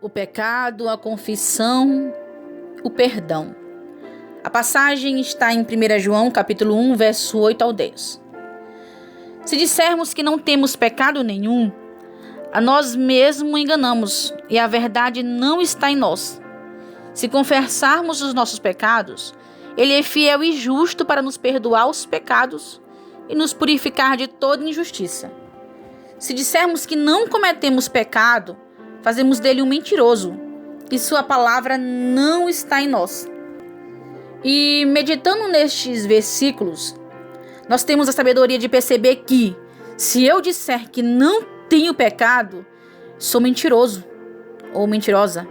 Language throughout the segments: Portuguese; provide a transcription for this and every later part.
O pecado, a confissão, o perdão. A passagem está em 1 João, capítulo 1, verso 8 ao 10. Se dissermos que não temos pecado nenhum, a nós mesmos enganamos e a verdade não está em nós. Se confessarmos os nossos pecados, Ele é fiel e justo para nos perdoar os pecados e nos purificar de toda injustiça. Se dissermos que não cometemos pecado, fazemos dele um mentiroso e sua palavra não está em nós. E meditando nestes versículos, nós temos a sabedoria de perceber que, se eu disser que não tenho pecado, sou mentiroso ou mentirosa.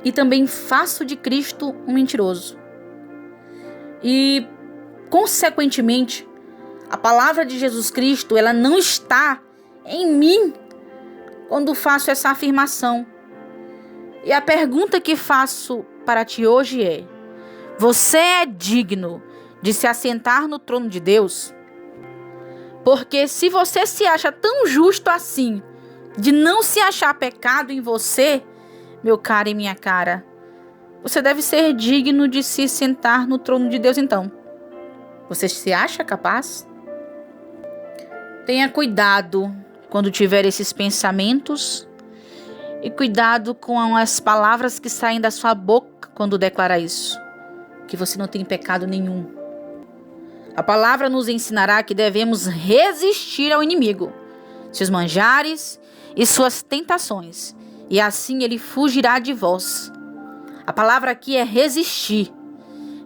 E também faço de Cristo um mentiroso. E, consequentemente, a palavra de Jesus Cristo, ela não está em mim quando faço essa afirmação. E a pergunta que faço para ti hoje é: você é digno de se assentar no trono de Deus? Porque se você se acha tão justo assim, de não se achar pecado em você, meu caro e minha cara, você deve ser digno de se sentar no trono de Deus então. Você se acha capaz? Tenha cuidado quando tiver esses pensamentos e cuidado com as palavras que saem da sua boca quando declara isso, que você não tem pecado nenhum. A palavra nos ensinará que devemos resistir ao inimigo, seus manjares e suas tentações, e assim ele fugirá de vós. A palavra aqui é resistir.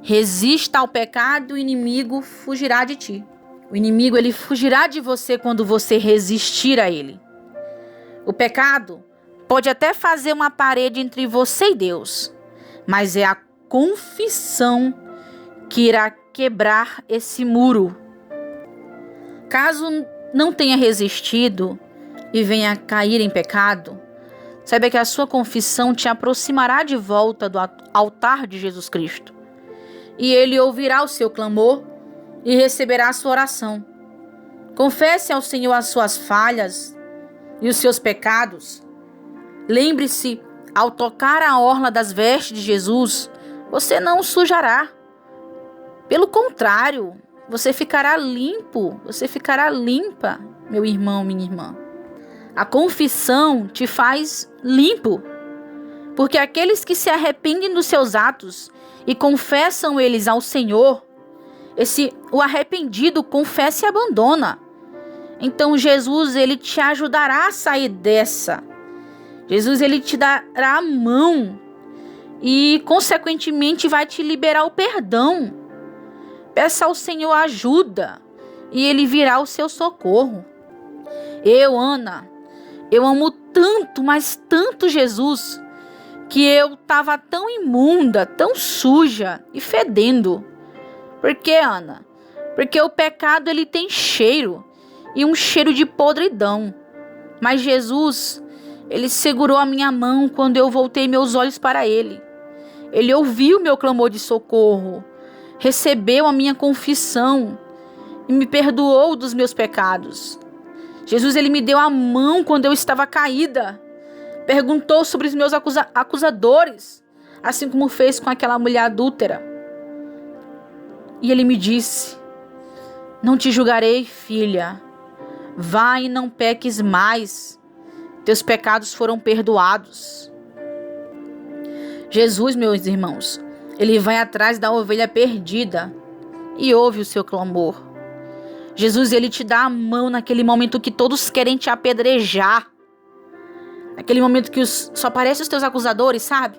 Resista ao pecado, o inimigo fugirá de ti. O inimigo, ele fugirá de você quando você resistir a ele. O pecado pode até fazer uma parede entre você e Deus, mas é a confissão que irá quebrar esse muro. Caso não tenha resistido e venha a cair em pecado, saiba que a sua confissão te aproximará de volta do altar de Jesus Cristo. E Ele ouvirá o seu clamor e receberá a sua oração. Confesse ao Senhor as suas falhas e os seus pecados. Lembre-se, ao tocar a orla das vestes de Jesus, você não sujará. Pelo contrário, você ficará limpo, você ficará limpa, meu irmão, minha irmã. A confissão te faz limpo, porque aqueles que se arrependem dos seus atos e confessam eles ao Senhor, o arrependido confessa e abandona. Então Jesus, ele te ajudará a sair dessa. Jesus, ele te dará a mão e, consequentemente, vai te liberar o perdão. Peça ao Senhor ajuda e Ele virá ao seu socorro. Ana, eu amo tanto, mas tanto Jesus, que eu estava tão imunda, tão suja e fedendo. Por quê, Ana? Porque o pecado, ele tem cheiro, e um cheiro de podridão. Mas Jesus, ele segurou a minha mão quando eu voltei meus olhos para Ele. Ele ouviu meu clamor de socorro, recebeu a minha confissão e me perdoou dos meus pecados. Jesus, ele me deu a mão quando eu estava caída. Perguntou sobre os meus acusadores, assim como fez com aquela mulher adúltera. E ele me disse: não te julgarei, filha. Vá e não peques mais. Teus pecados foram perdoados. Jesus, meus irmãos, ele vai atrás da ovelha perdida e ouve o seu clamor. Jesus, ele te dá a mão naquele momento que todos querem te apedrejar. Naquele momento que só aparecem os teus acusadores, sabe?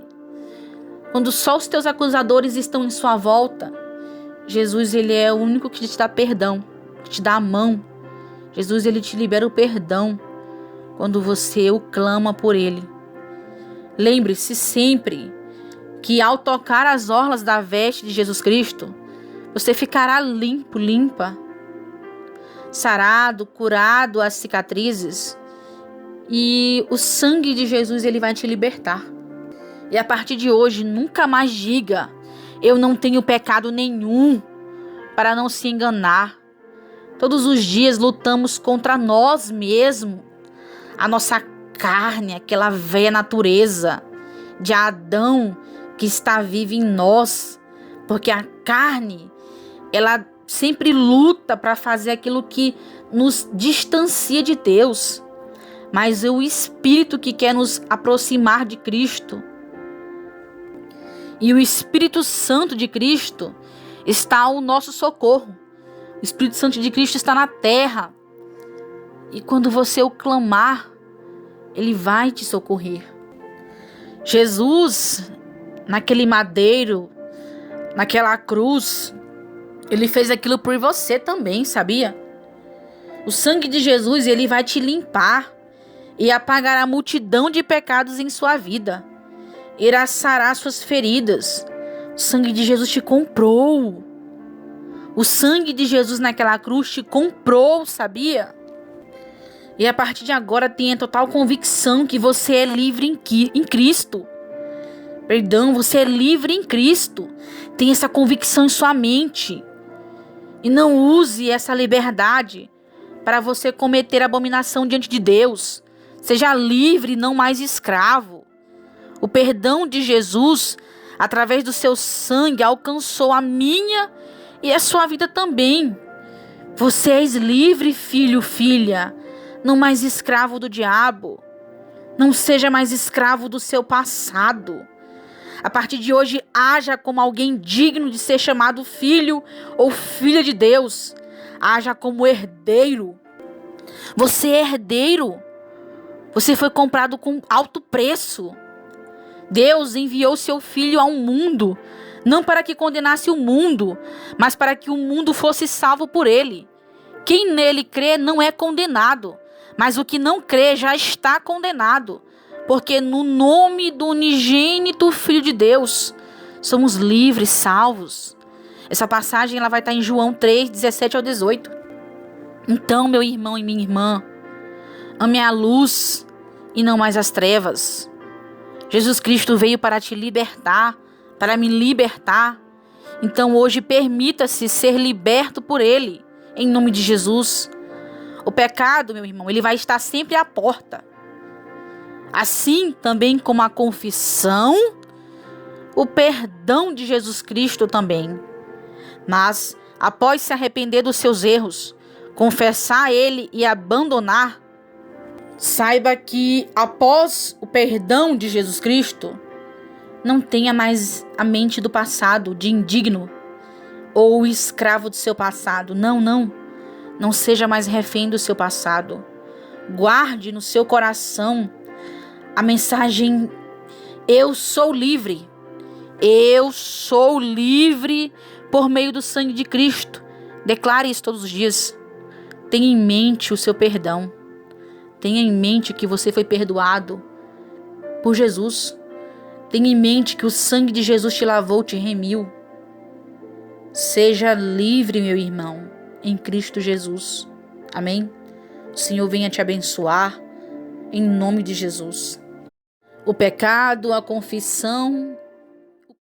Quando só os teus acusadores estão em sua volta, Jesus, ele é o único que te dá perdão, que te dá a mão. Jesus, ele te libera o perdão quando você o clama por ele. Lembre-se sempre que ao tocar as orlas da veste de Jesus Cristo, você ficará limpo, limpa, sarado, curado as cicatrizes, e o sangue de Jesus, ele vai te libertar. E a partir de hoje, nunca mais diga: eu não tenho pecado nenhum, para não se enganar. Todos os dias lutamos contra nós mesmos. A nossa carne, aquela velha natureza de Adão que está viva em nós, porque a carne, ela sempre luta para fazer aquilo que nos distancia de Deus, mas é o Espírito que quer nos aproximar de Cristo. E o Espírito Santo de Cristo está ao nosso socorro. O Espírito Santo de Cristo está na terra. E quando você o clamar, ele vai te socorrer. Jesus, naquele madeiro, naquela cruz, ele fez aquilo por você também, sabia? O sangue de Jesus, ele vai te limpar e apagar a multidão de pecados em sua vida. Irá sarar suas feridas. O sangue de Jesus te comprou. O sangue de Jesus naquela cruz te comprou, sabia? E a partir de agora tenha total convicção que você é livre em Cristo. Perdão, você é livre em Cristo. Tenha essa convicção em sua mente. E não use essa liberdade para você cometer abominação diante de Deus. Seja livre, não mais escravo. O perdão de Jesus, através do seu sangue, alcançou a minha e a sua vida também. Você és livre, filho, filha. Não mais escravo do diabo. Não seja mais escravo do seu passado. A partir de hoje, haja como alguém digno de ser chamado filho ou filha de Deus. Haja como herdeiro. Você é herdeiro. Você foi comprado com alto preço. Deus enviou seu filho ao mundo, não para que condenasse o mundo, mas para que o mundo fosse salvo por ele. Quem nele crê não é condenado, mas o que não crê já está condenado, porque no nome do unigênito Filho de Deus, somos livres, salvos. Essa passagem ela vai estar em João 3, 17 ao 18. Então, meu irmão e minha irmã, ame a luz e não mais as trevas. Jesus Cristo veio para te libertar, para me libertar. Então hoje permita-se ser liberto por Ele, em nome de Jesus. O pecado, meu irmão, ele vai estar sempre à porta. Assim também como a confissão, o perdão de Jesus Cristo também. Mas, após se arrepender dos seus erros, confessar Ele e abandonar, saiba que após o perdão de Jesus Cristo, não tenha mais a mente do passado, de indigno ou escravo do seu passado. Não seja mais refém do seu passado. Guarde no seu coração a mensagem: eu sou livre. Eu sou livre por meio do sangue de Cristo. Declare isso todos os dias. Tenha em mente o seu perdão. Tenha em mente que você foi perdoado por Jesus. Tenha em mente que o sangue de Jesus te lavou, te remiu. Seja livre, meu irmão, em Cristo Jesus. Amém? O Senhor venha te abençoar, em nome de Jesus. O pecado, a confissão,